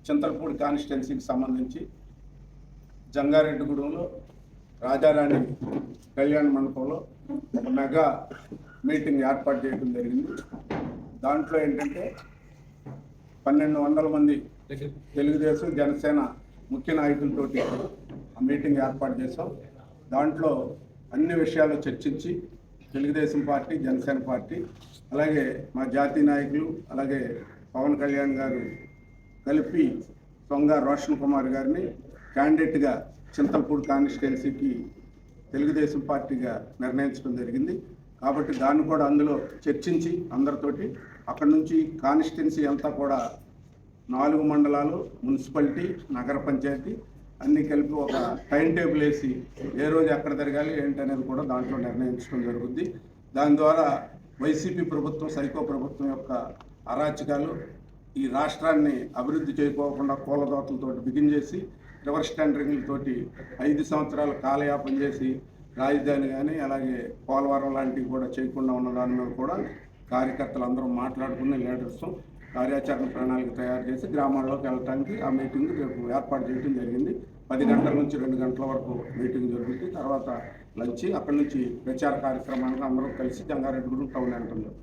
చింతలపూడి కాన్స్టిట్యున్సీకి సంబంధించి జంగారెడ్డిగూడెంలో రాజారాణి కళ్యాణ మండపంలో ఒక మెగా మీటింగ్ ఏర్పాటు చేయడం జరిగింది. దాంట్లో ఏంటంటే 1200 మంది తెలుగుదేశం జనసేన ముఖ్య నాయకులతోటి ఆ మీటింగ్ ఏర్పాటు చేశాం. దాంట్లో అన్ని విషయాలు చర్చించి తెలుగుదేశం పార్టీ, జనసేన పార్టీ, అలాగే మా జాతీయ నాయకులు, అలాగే పవన్ కళ్యాణ్ గారు కలిపి సొంగ రోషన్ కుమార్ గారిని క్యాండిడేట్గా చింతలపూడి కాన్స్టిట్యున్సీకి తెలుగుదేశం పార్టీగా నిర్ణయించడం జరిగింది. కాబట్టి దాన్ని కూడా అందులో చర్చించి అందరితోటి అక్కడి నుంచి కాన్స్టిట్యున్సీ అంతా కూడా 4 మండలాలు, మున్సిపాలిటీ, నగర పంచాయతీ అన్నీ కలిపి ఒక టైం టేబుల్ వేసి ఏ రోజు ఎక్కడ జరగాలి ఏంటి అనేది కూడా దాంట్లో నిర్ణయించడం జరుగుద్ది. దాని ద్వారా వైసీపీ ప్రభుత్వం, సైకో ప్రభుత్వం యొక్క అరాచకాలు ఈ రాష్ట్రాన్ని అభివృద్ధి చేయకోకుండా కూలదోతలతో బిగించేసి రివర్స్ టెండరింగ్లతోటి 5 సంవత్సరాల కాలయాపన చేసి రాజధాని కానీ అలాగే పోలవరం లాంటివి కూడా చేయకుండా ఉన్న దాని మీద కూడా కార్యకర్తలు అందరూ మాట్లాడుకుని లీడర్స్ కార్యాచరణ ప్రణాళిక తయారు చేసి గ్రామాల్లోకి వెళ్ళడానికి ఆ మీటింగ్ రేపు ఏర్పాటు చేయడం జరిగింది. 10 గంటల నుంచి 2 గంటల వరకు మీటింగ్ జరుగుతుంది. తర్వాత లంచ్, అక్కడి నుంచి ప్రచార కార్యక్రమానికి అందరూ కలిసి జంగారెడ్డిగూడెం టౌన్ వెళ్తున్నారు.